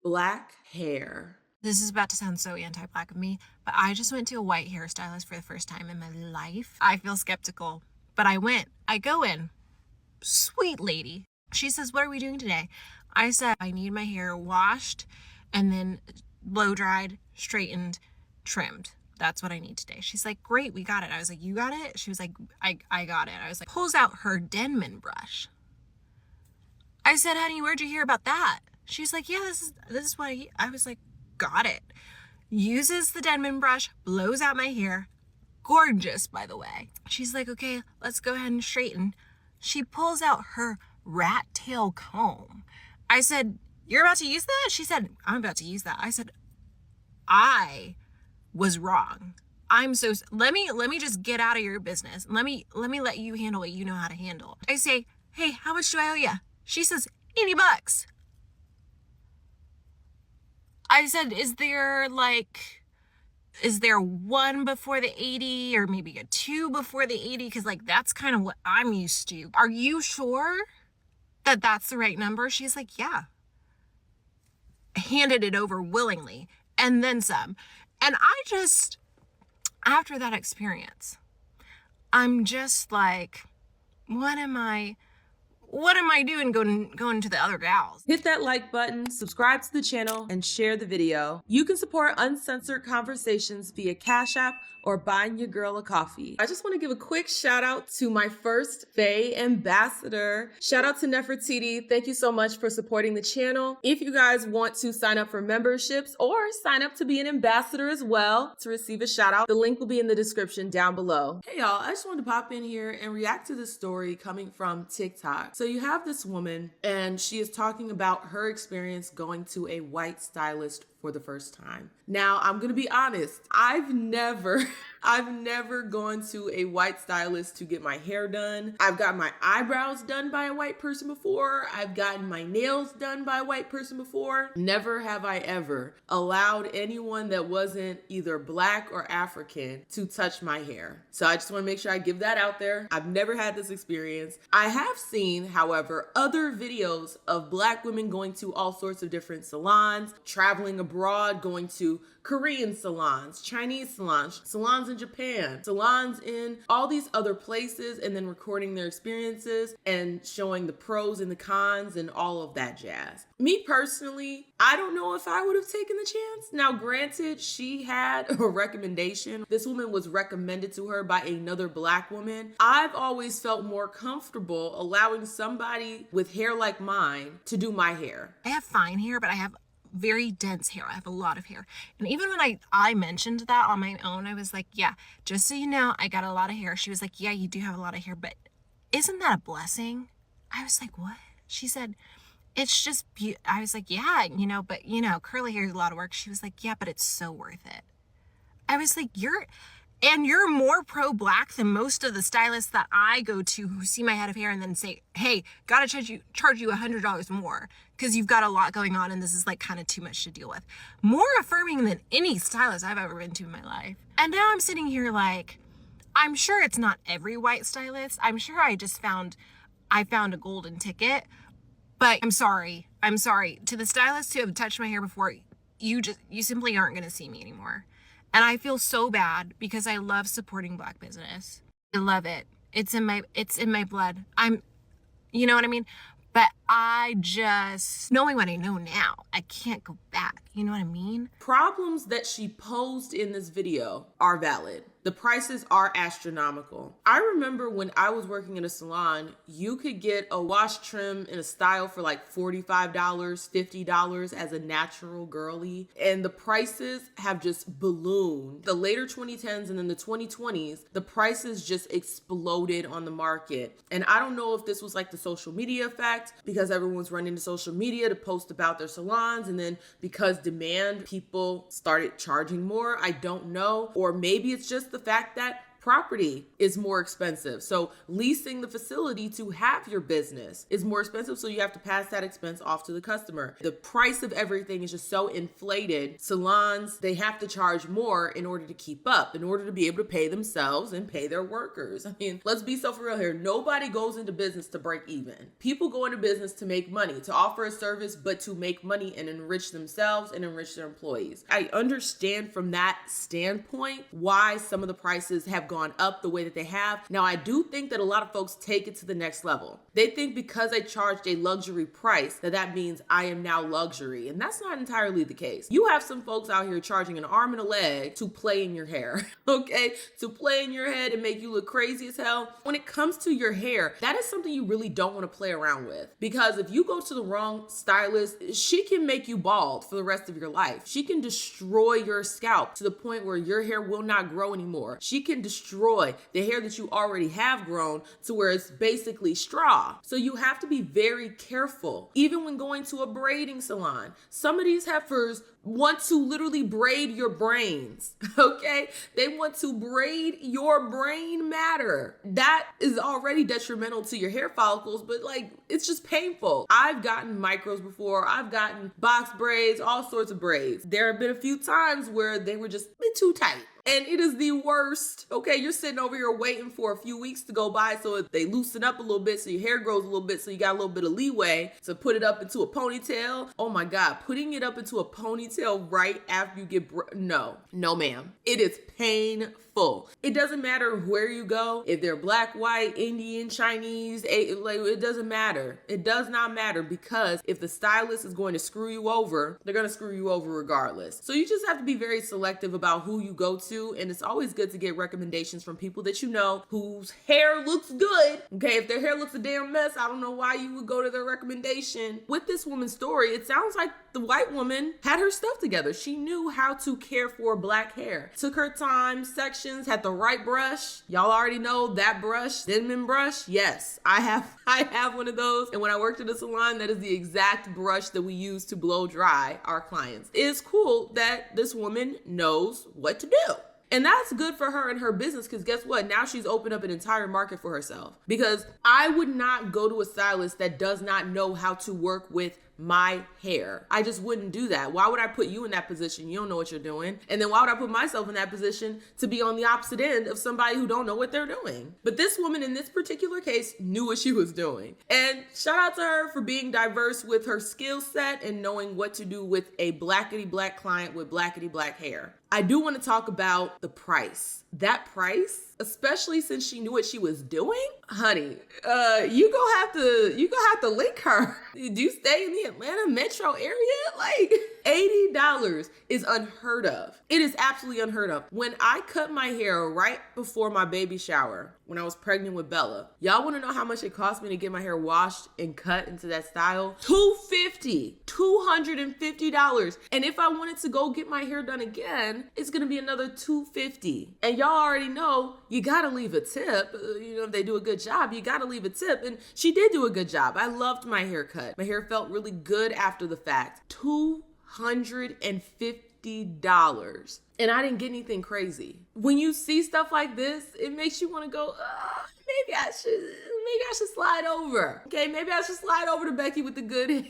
black hair. This is about to sound so anti-black of me, but I just went to a white hairstylist for the first time in my life. I feel skeptical, but I went. I go in. Sweet lady. She says, "What are we doing today?" I said, "I need my hair washed and then blow dried, straightened, trimmed. That's what I need today." She's like, "Great, we got it." I was like, "You got it?" She was like, I got it. I was like, pulls out her Denman brush. I said, "Honey, where'd you hear about that?" She's like, "Yeah, this is what I was like, got it." Uses the Denman brush, blows out my hair. Gorgeous, by the way. She's like, "Okay, let's go ahead and straighten." She pulls out her rat tail comb. I said, "You're about to use that?" She said, "I'm about to use that." I said, "I was wrong. Let me just get out of your business. Let me let you handle what you know how to handle." I say, "Hey, how much do I owe you?" She says, $80. I said, is there one before the 80 or maybe a two before the 80? Because like, that's kind of what I'm used to. Are you sure that that's the right number? She's like, "Yeah." Handed it over willingly and then some. And after that experience, I'm just like, what am I doing going to the other gals? Hit that like button, subscribe to the channel, and share the video. You can support uncensored conversations via Cash App or buying your girl a coffee. I just want to give a quick shout out to my first Faye ambassador. Shout out to Nefertiti. Thank you so much for supporting the channel. If you guys want to sign up for memberships or sign up to be an ambassador as well to receive a shout out, the link will be in the description down below. Hey y'all, I just wanted to pop in here and react to this story coming from TikTok. So you have this woman and she is talking about her experience going to a white stylist for the first time. Now, I'm gonna be honest, I've never gone to a white stylist to get my hair done. I've got my eyebrows done by a white person before. I've gotten my nails done by a white person before. Never have I ever allowed anyone that wasn't either black or African to touch my hair. So I just wanna make sure I give that out there. I've never had this experience. I have seen, however, other videos of black women going to all sorts of different salons, traveling abroad, going to Korean salons, Chinese salons, salons in Japan, salons in all these other places, and then recording their experiences and showing the pros and the cons and all of that jazz. Me personally, I don't know if I would have taken the chance. Now, granted, she had a recommendation. This woman was recommended to her by another black woman. I've always felt more comfortable allowing somebody with hair like mine to do my hair. I have fine hair, but I have very dense hair. I have a lot of hair. And even when I mentioned that on my own, I was like, "Yeah, just so you know, I got a lot of hair." She was like, "Yeah, you do have a lot of hair, but isn't that a blessing?" I was like, "What?" She said, "It's just I was like, "Yeah, but curly hair is a lot of work." She was like, "Yeah, but it's so worth it." I was like, you're more pro-black than most of the stylists that I go to who see my head of hair and then say, "Hey, gotta charge you $100 more because you've got a lot going on and this is like kind of too much to deal with." More affirming than any stylist I've ever been to in my life. And now I'm sitting here like, I'm sure it's not every white stylist. I'm sure I found a golden ticket. But I'm sorry. To the stylists who have touched my hair before, you simply aren't gonna see me anymore. And I feel so bad because I love supporting black business. I love it. It's in my blood. You know what I mean? But I just, knowing what I know now, I can't go back. You know what I mean? Problems that she posed in this video are valid. The prices are astronomical. I remember when I was working in a salon, you could get a wash trim in a style for like $45, $50 as a natural girly. And the prices have just ballooned. The later 2010s and then the 2020s, the prices just exploded on the market. And I don't know if this was like the social media effect because everyone's running to social media to post about their salons. And then because demand, people started charging more. I don't know. Or maybe it's just the fact that property is more expensive. So leasing the facility to have your business is more expensive. So you have to pass that expense off to the customer. The price of everything is just so inflated. Salons, they have to charge more in order to keep up, in order to be able to pay themselves and pay their workers. I mean, let's be so for real here. Nobody goes into business to break even. People go into business to make money, to offer a service, but to make money and enrich themselves and enrich their employees. I understand from that standpoint why some of the prices have gone up the way that they have. Now, I do think that a lot of folks take it to the next level. They think because I charged a luxury price that means I am now luxury. And that's not entirely the case. You have some folks out here charging an arm and a leg to play in your hair, okay? To play in your head and make you look crazy as hell. When it comes to your hair, that is something you really don't want to play around with, because if you go to the wrong stylist, she can make you bald for the rest of your life. She can destroy your scalp to the point where your hair will not grow anymore. She can destroy the hair that you already have grown to where it's basically straw. So you have to be very careful. Even when going to a braiding salon, some of these heifers want to literally braid your brains, okay? They want to braid your brain matter. That is already detrimental to your hair follicles, but like, it's just painful. I've gotten micros before. I've gotten box braids, all sorts of braids. There have been a few times where they were just a bit too tight. And it is the worst. Okay, you're sitting over here waiting for a few weeks to go by so they loosen up a little bit, so your hair grows a little bit, so you got a little bit of leeway to put it up into a ponytail. Oh my God, putting it up into a ponytail right after you get, no, ma'am. It is painful. It doesn't matter where you go, if they're black, white, Indian, Chinese, it doesn't matter. It does not matter, because if the stylist is going to screw you over, they're going to screw you over regardless. So you just have to be very selective about who you go to. And it's always good to get recommendations from people that you know whose hair looks good. Okay, if their hair looks a damn mess, I don't know why you would go to their recommendation. With this woman's story, it sounds like the white woman had her stuff together. She knew how to care for black hair. Took her time, sections, had the right brush. Y'all already know that brush, cinnamon brush. Yes, I have one of those. And when I worked at a salon, that is the exact brush that we use to blow dry our clients. It's cool that this woman knows what to do. And that's good for her and her business, because guess what? Now she's opened up an entire market for herself. Because I would not go to a stylist that does not know how to work with my hair. I just wouldn't do that. Why would I put you in that position? You don't know what you're doing. And then why would I put myself in that position to be on the opposite end of somebody who don't know what they're doing? But this woman in this particular case knew what she was doing. And shout out to her for being diverse with her skill set and knowing what to do with a blackety black client with blackety black hair. I do want to talk about the price. That price, especially since she knew what she was doing, honey, you gonna have to link her. Do you stay in the Atlanta metro area? Like, $80 is unheard of. It is absolutely unheard of. When I cut my hair right before my baby shower, when I was pregnant with Bella, y'all want to know how much it cost me to get my hair washed and cut into that style? $250. And if I wanted to go get my hair done again, it's gonna be another $250. And y'all already know you gotta leave a tip. If they do a good job, you gotta leave a tip. And she did do a good job. I loved my haircut. My hair felt really good after the fact. $250. And I didn't get anything crazy. When you see stuff like this, it makes you want to go, maybe I should slide over. Okay, maybe I should slide over to Becky with the good hair.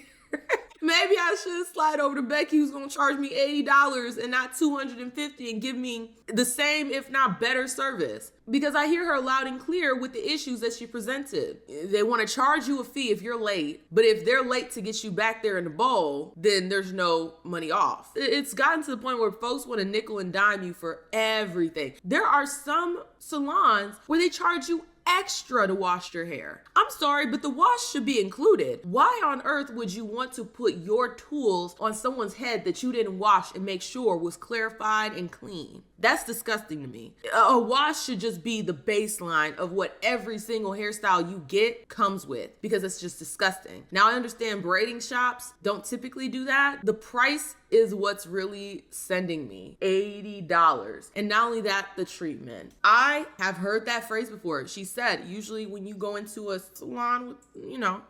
Maybe I should slide over to Becky, who's gonna charge me $80 and not $250 and give me the same, if not better, service. Because I hear her loud and clear with the issues that she presented. They want to charge you a fee if you're late, but if they're late to get you back there in the bowl, then there's no money off. It's gotten to the point where folks want to nickel and dime you for everything. There are some salons where they charge you extra to wash your hair. I'm sorry, but the wash should be included. Why on earth would you want to put your tools on someone's head that you didn't wash and make sure was clarified and clean? That's disgusting to me. A wash should just be the baseline of what every single hairstyle you get comes with, because it's just disgusting. Now, I understand braiding shops don't typically do that. The price is what's really sending me. $80. And not only that, the treatment. I have heard that phrase before. She said, usually when you go into a salon with,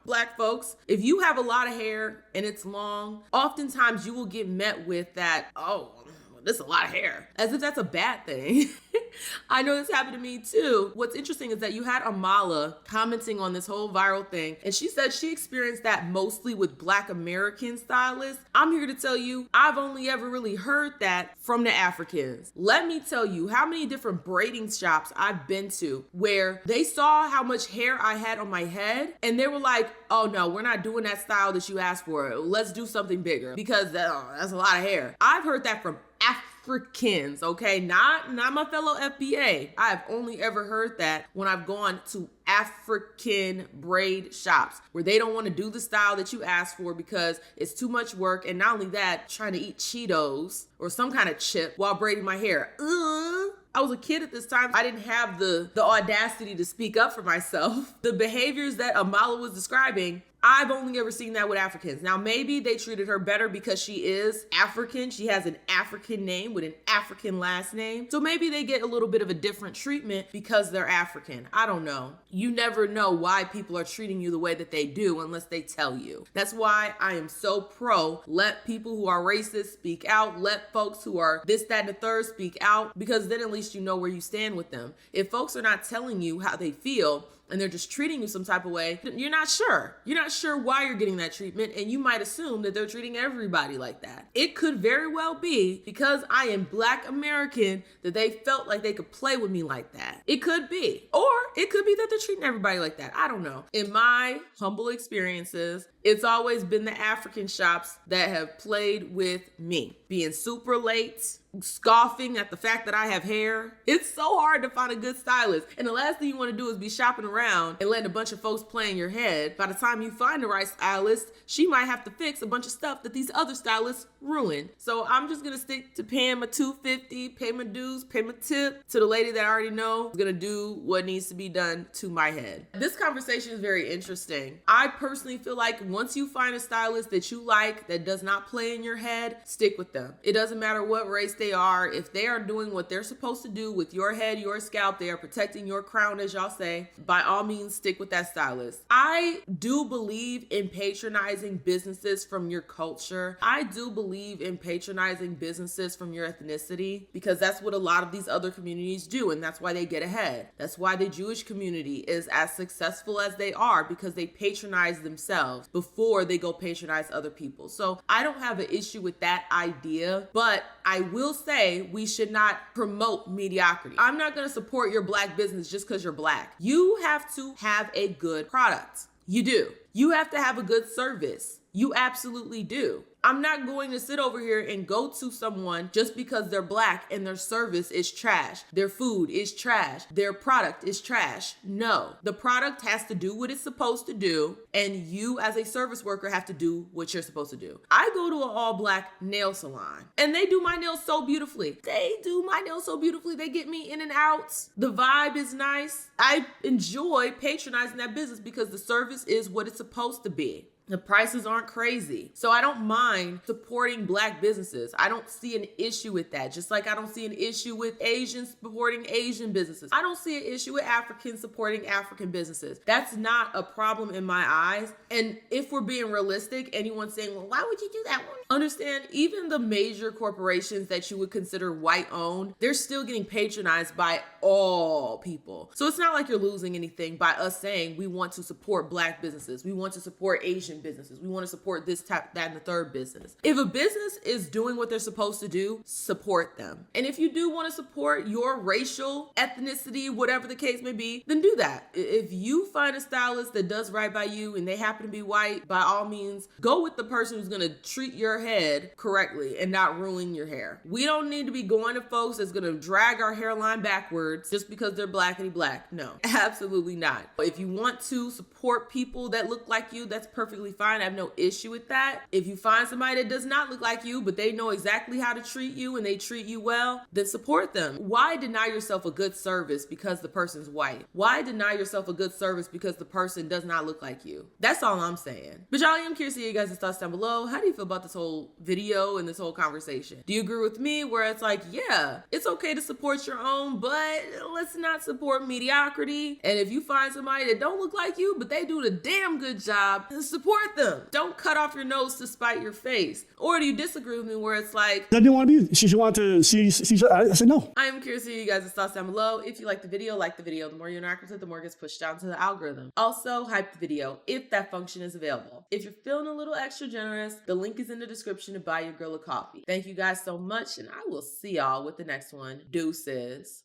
black folks, if you have a lot of hair and it's long, oftentimes you will get met with that, this is a lot of hair, as if that's a bad thing. I know this happened to me too. What's interesting is that you had Amala commenting on this whole viral thing, and she said she experienced that mostly with Black American stylists. I'm here to tell you, I've only ever really heard that from the Africans. Let me tell you how many different braiding shops I've been to where they saw how much hair I had on my head, and they were like, oh no, we're not doing that style that you asked for. Let's do something bigger, because that's a lot of hair. I've heard that from Africans, okay? Not my fellow FBA. I have only ever heard that when I've gone to African braid shops where they don't want to do the style that you asked for because it's too much work. And not only that, trying to eat Cheetos or some kind of chip while braiding my hair. I was a kid at this time. I didn't have the audacity to speak up for myself. The behaviors that Amala was describing, I've only ever seen that with Africans. Now, maybe they treated her better because she is African. She has an African name with an African last name. So maybe they get a little bit of a different treatment because they're African. I don't know. You never know why people are treating you the way that they do unless they tell you. That's why I am so pro. Let people who are racist speak out. Let folks who are this, that, and the third speak out, because then at least you know where you stand with them. If folks are not telling you how they feel, and they're just treating you some type of way, you're not sure. You're not sure why you're getting that treatment, and you might assume that they're treating everybody like that. It could very well be because I am Black American that they felt like they could play with me like that. It could be. Or it could be that they're treating everybody like that. I don't know. In my humble experiences, it's always been the African shops that have played with me. Being super late, scoffing at the fact that I have hair. It's so hard to find a good stylist. And the last thing you want to do is be shopping around and letting a bunch of folks play in your head. By the time you find the right stylist, she might have to fix a bunch of stuff that these other stylists ruin. So I'm just gonna stick to paying my $250, pay my dues, pay my tip to the lady that I already know is gonna do what needs to be done to my head. This conversation is very interesting. I personally feel like once you find a stylist that you like, that does not play in your head, stick with them. It doesn't matter what race they are. If they are doing what they're supposed to do with your head, your scalp, they are protecting your crown, as y'all say, by all means, stick with that stylist. I do believe in patronizing businesses from your culture. I do believe in patronizing businesses from your ethnicity, because that's what a lot of these other communities do, and that's why they get ahead. That's why the Jewish community is as successful as they are, because they patronize themselves before they go patronize other people. So I don't have an issue with that idea, but I will say we should not promote mediocrity. I'm not going to support your Black business just because you're Black. You have to have a good product. You do. You have to have a good service. You absolutely do. I'm not going to sit over here and go to someone just because they're Black and their service is trash. Their food is trash. Their product is trash. No, the product has to do what it's supposed to do, and you as a service worker have to do what you're supposed to do. I go to an all Black nail salon and they do my nails so beautifully. They do my nails so beautifully. They get me in and out. The vibe is nice. I enjoy patronizing that business because the service is what it's supposed to be. The prices aren't crazy. So I don't mind supporting Black businesses. I don't see an issue with that. Just like I don't see an issue with Asians supporting Asian businesses. I don't see an issue with Africans supporting African businesses. That's not a problem in my eyes. And if we're being realistic, anyone saying, well, why would you do that? Understand, even the major corporations that you would consider white owned, they're still getting patronized by all people. So it's not like you're losing anything by us saying we want to support Black businesses. We want to support Asian businesses. We want to support this type, that, and the third business. If a business is doing what they're supposed to do, support them. And if you do want to support your racial, ethnicity, whatever the case may be, then do that. If you find a stylist that does right by you and they happen to be white, by all means, go with the person who's going to treat your head correctly and not ruin your hair. We don't need to be going to folks that's going to drag our hairline backwards just because they're Blackity Black. No, absolutely not. If you want to support people that look like you, that's perfectly fine. I have no issue with that. If you find somebody that does not look like you, but they know exactly how to treat you and they treat you well, then support them. Why deny yourself a good service because the person's white? Why deny yourself a good service because the person does not look like you? That's all I'm saying. But y'all, I'm curious to hear you guys' thoughts down below. How do you feel about this whole video and this whole conversation? Do you agree with me where it's like, yeah, it's okay to support your own, but let's not support mediocrity? And if you find somebody that don't look like you, but they do the damn good job, support support them. Don't cut off your nose to spite your face. Or do you disagree with me where it's like, I didn't want to be. She wanted to see. I said no. I am curious to hear you guys' thoughts down below. If you like the video, like the video. The more you interact with it, the more it gets pushed down to the algorithm. Also, hype the video if that function is available. If you're feeling a little extra generous, the link is in the description to buy your girl a coffee. Thank you guys so much, and I will see y'all with the next one. Deuces.